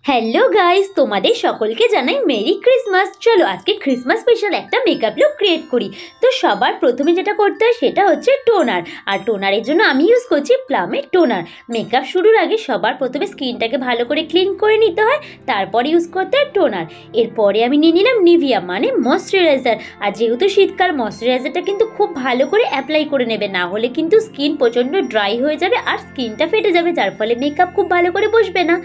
Hello guys, তোমাদের সকলকে জানাই মেরি ক্রিসমাস। চলো আজকে ক্রিসমাস স্পেশাল একটা মেকআপ লুক ক্রিয়েট করি। তো সবার প্রথমে যেটা করতে হয় সেটা হচ্ছে টোনার। আর টোনারের জন্য আমি ইউজ করছি প্লামের টোনার। মেকআপ শুরুর আগে সবার প্রথমে স্কিনটাকে ভালো করে ক্লিন করে নিতে হয়, তারপরে ইউজ করতে হয় টোনার। এরপরে আমি নিয়ে নিলাম নিভিয়া মানে ময়শ্চারাইজার। আর যেহেতু শীতকাল, ময়শ্চারাইজারটা কিন্তু খুব ভালো করে অ্যাপ্লাই করে নেবে, না হলে কিন্তু স্কিন প্রচণ্ড ড্রাই হয়ে যাবে আর স্কিনটা ফেটে যাবে, যার ফলে মেকআপ খুব ভালো করে বসবে না।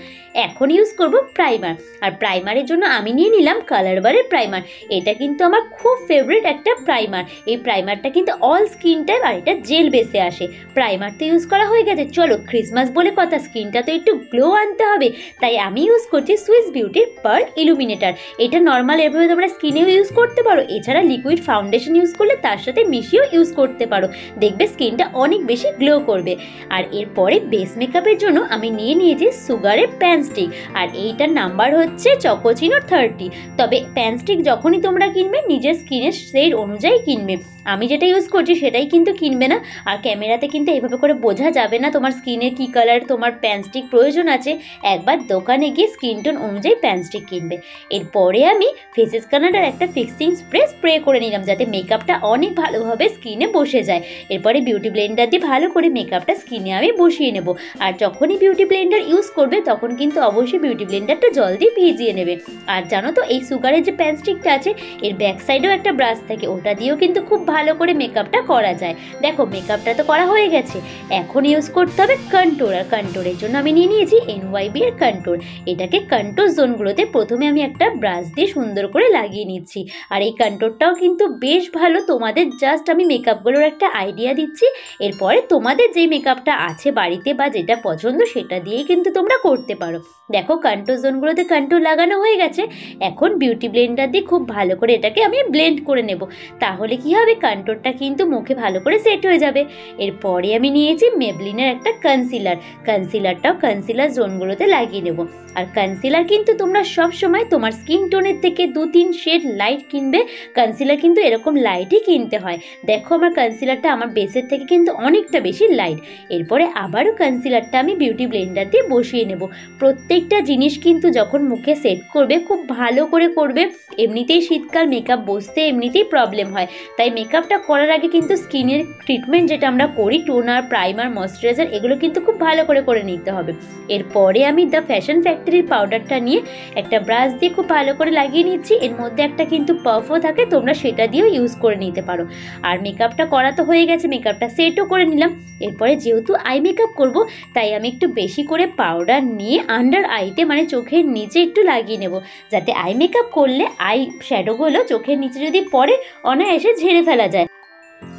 এখন ইউজ করব প্রাইমার। আর প্রাইমারের জন্য আমি নিয়ে নিলাম কালার বারের প্রাইমার। এটা কিন্তু আমার খুব ফেভারিট একটা প্রাইমার। এই প্রাইমারটা কিন্তু অল স্কিন টাইপ আর এটা জেল বেসে আসে। প্রাইমার তো ইউজ করা হয়ে গেছে, চলো ক্রিসমাস বলে কথা, স্কিনটা তো একটু গ্লো আনতে হবে, তাই আমি ইউজ করছি সুইস বিউটির পার্ল ইলুমিনেটার। এটা নর্মাল এভাবে তোমরা স্কিনেও ইউজ করতে পারো, এছাড়া লিকুইড ফাউন্ডেশন ইউজ করলে তার সাথে মিশিয়েও ইউজ করতে পারো, দেখবে স্কিনটা অনেক বেশি গ্লো করবে। আর এরপরে বেস মেকআপের জন্য আমি নিয়ে নিয়েছি সুগারের প্যান স্টিক। আর এইটার নাম্বার হচ্ছে চকোচিনো 30। তবে প্যান স্টিক যখনই তোমরা কিনবে নিজের স্কিনের শেড অনুযায়ী কিনবে। আমি যেটা ইউজ করছি সেটাই কিন্তু কিনবে না। আর ক্যামেরাতে কিন্তু এইভাবে করে বোঝা যাবে না তোমার স্কিনের কী কালার তোমার প্যান স্টিক প্রয়োজন আছে। একবার দোকানে গিয়ে স্কিন টোন অনুযায়ী প্যান স্টিক কিনবে। এরপরে আমি ফেসেস কানাডার একটা ফিক্সিং স্প্রে করে নিলাম, যাতে মেকআপটা অনেক ভালোভাবে স্কিনে বসে যায়। এরপরে বিউটি ব্লেন্ডার দিয়ে ভালো করে মেকআপটা স্কিনে আমি বসিয়ে নেব। আর যখনই বিউটি ব্লেন্ডার ইউজ করবে তখন কিন্তু অবশ্যই বিউটি ব্লেন্ডারটা জল দিয়ে ভিজিয়ে নেবে। আর জানো তো এই সুগারের যে প্যান স্টিকটা আছে এর ব্যাক সাইডেও একটা ব্রাশ থাকে, ওটা দিয়েও কিন্তু খুব ভালো করে মেকআপটা করা যায়। দেখো মেকআপটা তো করা হয়ে গেছে, এখন ইউজ করতে হবে কন্ট্রোর। আর কন্ট্রোরের জন্য আমি নিয়ে নিয়েছি NYB এর কন্ট্রোর। এটাকে কন্ট্রোর জোনগুলোতে প্রথমে আমি একটা ব্রাশ দিয়ে সুন্দর করে লাগিয়ে নিচ্ছি। আর এই কন্ট্রোরটাও কিন্তু বেশ ভালো, তোমাদের জাস্ট আমি মেকআপগুলোর একটা আইডিয়া দিচ্ছি। এরপরে তোমাদের যেই মেকআপটা আছে বাড়িতে বা যেটা পছন্দ সেটা দিয়েই কিন্তু তোমরা করতে পারো। দেখো কন্ট্রোর জোনগুলোতে কন্ট্রোর লাগানো হয়ে গেছে, এখন বিউটি ব্লেন্ডার দিয়ে খুব ভালো করে এটাকে আমি ব্লেন্ড করে নেব। তাহলে কি হবে, কন্ট্রোরটা কিন্তু মুখে ভালো করে সেট হয়ে যাবে। এরপরে আমি নিয়েছি মেবলিনের একটা কনসিলার। কনসিলারটাও কনসিলার জোনগুলোতে লাগিয়ে নেব। আর কনসিলার কিন্তু তোমরা সব সময় তোমার স্কিন টোনের থেকে 2-3 শেড লাইট কিনবে। কনসিলার কিন্তু এরকম লাইটই কিনতে হয়। দেখো আমার কনসিলারটা আমার বেসের থেকে কিন্তু অনেকটা বেশি লাইট। এরপরে আবারও কনসিলারটা আমি বিউটি ব্লেন্ডার দিয়ে বসিয়ে নেব। প্রত্যেকটা জিনিস কিন্তু যখন মুখে সেট করবে খুব ভালো করে করবে। এমনিতেই শীতকাল, মেকআপ বসতে এমনিতেই প্রবলেম হয়, তাই মেকআপটা করার আগে কিন্তু স্কিনের ট্রিটমেন্ট যেটা আমরা করি টোনার, প্রাইমার, ময়শ্চারাইজার, এগুলো কিন্তু খুব ভালো করে নিতে হবে। এরপরে আমি দ্য ফ্যাশন ফ্যাক্টরির পাউডারটা নিয়ে একটা ব্রাশ দিয়ে খুব ভালো করে লাগিয়ে নিচ্ছি। এর মধ্যে একটা কিন্তু পাফও থাকে, তোমরা সেটা দিয়েও ইউজ করে নিতে পারো। আর মেকআপটা করা তো হয়ে গেছে, মেকআপটা সেটও করে নিলাম। এরপরে যেহেতু আই মেকআপ করব তাই আমি একটু বেশি করে পাউডার নিয়ে আন্ডার আইতে মানে চোখের নিচে একটু লাগিয়ে নেব, যাতে আই মেকআপ করলে আই শ্যাডোগুলো চোখের নিচে যদি পড়ে অনায়াসে ঝেড়ে ফেলা যায়।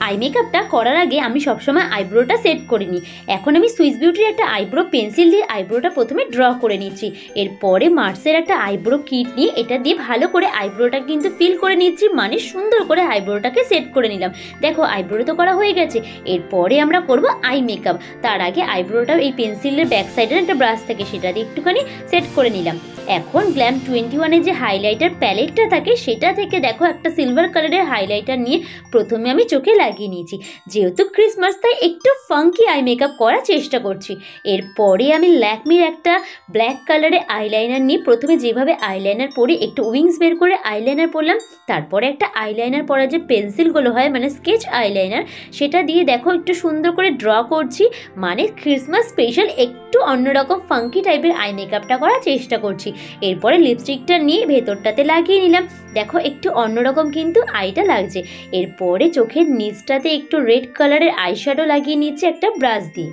আই মেকআপটা করার আগে আমি সবসময় আইব্রোটা সেট করে নিই। এখন আমি সুইস বিউটির একটা আইব্রো পেন্সিল দিয়ে আইব্রোটা প্রথমে ড্র করে নিচ্ছি। এরপরে মার্সের একটা আইব্রো কিট নিয়ে এটা দিয়ে ভালো করে আইব্রোটা কিন্তু ফিল করে নিচ্ছি, মানে সুন্দর করে আইব্রোটাকে সেট করে নিলাম। দেখো আইব্রো তো করা হয়ে গেছে, এরপরে আমরা করব আই মেকআপ। তার আগে আইব্রোটা এই পেন্সিলের ব্যাক সাইডের একটা ব্রাশ থাকে সেটা দিয়ে একটুখানি সেট করে নিলাম। এখন গ্ল্যাম 21-এর যে হাইলাইটার প্যালেটটা থাকে সেটা থেকে দেখো একটা সিলভার কালারের হাইলাইটার নিয়ে প্রথমে আমি চোখে লাগিয়ে নিয়েছি। যেহেতু ক্রিসমাস তাই একটু ফাঙ্কি আই মেকআপ করার চেষ্টা করছি। এরপরে আমি ল্যাকমির একটা ব্ল্যাক কালারের আইলাইনার নিয়ে প্রথমে যেভাবে আইলাইনার পরি একটু উইংস বের করে আইলাইনার পরলাম। তারপরে একটা আইলাইনার পরার যে পেন্সিলগুলো হয় মানে স্কেচ আইলাইনার, সেটা দিয়ে দেখো একটু সুন্দর করে ড্র করছি, মানে ক্রিসমাস স্পেশাল একটু অন্যরকম ফাঙ্কি টাইপের আই মেকআপটা করার চেষ্টা করছি। এরপরে লিপস্টিকটা নিয়ে ভেতরটাতে লাগিয়ে নিলাম। দেখো একটু অন্যরকম কিন্তু আইটা লাগছে। এরপরে চোখের নিচটাতে একটু রেড কালারের আইশ্যাডো লাগিয়ে নিচ্ছে একটা ব্রাশ দিয়ে।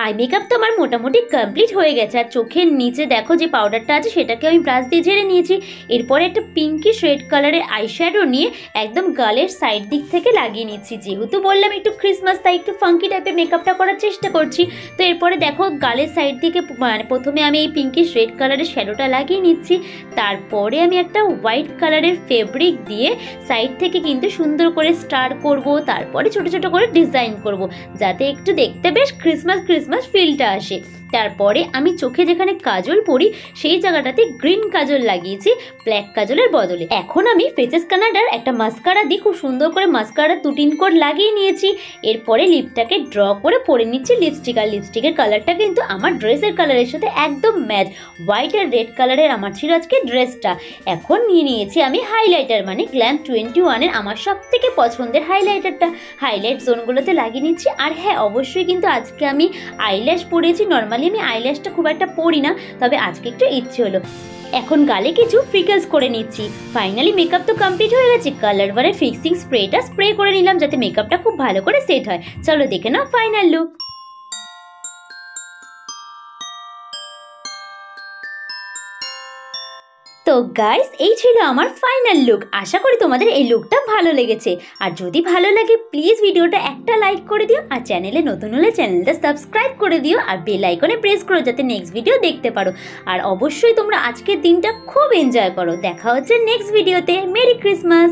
আই মেকআপ তো আমার মোটামুটি কমপ্লিট হয়ে গেছে। আর চোখের নিচে দেখো যে পাউডারটা আছে সেটাকে আমি ব্রাশ দিয়ে ঝেড়ে নিয়েছি। এরপরে একটা পিঙ্কিশ রেড কালারের আইশ্যাডো নিয়ে একদম গালের সাইড দিক থেকে লাগিয়ে নিচ্ছি। যেহেতু বললাম একটু ক্রিসমাস তাই একটু ফাঙ্কি টাইপের মেকআপটা করার চেষ্টা করছি। তো এরপরে দেখো গালের সাইড দিকে মানে প্রথমে আমি এই পিঙ্কিশ রেড কালারের শ্যাডোটা লাগিয়ে নিচ্ছি। তারপরে আমি একটা হোয়াইট কালারের ফেব্রিক দিয়ে সাইড থেকে কিন্তু সুন্দর করে স্টার করব, তারপরে ছোট ছোট করে ডিজাইন করব, যাতে একটু দেখতে বেশ ক্রিসমাস ফিলটা আসে। তারপরে আমি চোখে যেখানে কাজল পরি সেই জায়গাটাতে গ্রিন কাজল লাগিয়েছি ব্ল্যাক কাজলের বদলে। এখন আমি ফেসেস কানাডার একটা মাস্কারা দিয়ে খুব সুন্দর করে মাস্কারা 2-3 কোট লাগিয়ে নিয়েছি। এরপরে লিপটাকে ড্র করে পরে নিচ্ছি লিপস্টিক। আর লিপস্টিকের কালারটা কিন্তু আমার ড্রেসের কালারের সাথে একদম ম্যাচ, হোয়াইট আর রেড কালারের আমার ছিল আজকে ড্রেসটা। এখন নিয়ে নিয়েছি আমি হাইলাইটার, মানে গ্ল্যাম 21-এর আমার সব থেকে পছন্দের হাইলাইটারটা হাইলাইট জোনগুলোতে লাগিয়ে নিচ্ছি। আর হ্যাঁ, অবশ্যই কিন্তু আজকে আমি আইল্যাশ পরেছি। নর্মালি আমি আইল্যাশটা খুব একটা পরি না, তবে আজকে একটু ইচ্ছে হলো। এখন গালে কিছু ফ্রিকেলস করে নিচ্ছি। ফাইনালি মেকআপ তো কমপ্লিট হয়ে গেছে। কালার বারের ফিক্সিং স্প্রেটা স্প্রে করে নিলাম যাতে মেকআপটা খুব ভালো করে সেট হয়। চলো দেখে নাও ফাইনাল লুক। তো গাইস, এই ছিল আমার ফাইনাল লুক। আশা করি তোমাদের এই লুকটা ভালো লেগেছে। আর যদি ভালো লাগে প্লিজ ভিডিওটা একটা লাইক করে দিও, আর চ্যানেলে নতুন হলে চ্যানেলটা সাবস্ক্রাইব করে দিও, আর বেল আইকনে প্রেস করো যাতে নেক্সট ভিডিও দেখতে পারো। আর অবশ্যই তোমরা আজকের দিনটা খুব এনজয় করো। দেখা হচ্ছে নেক্সট ভিডিওতে। Merry Christmas.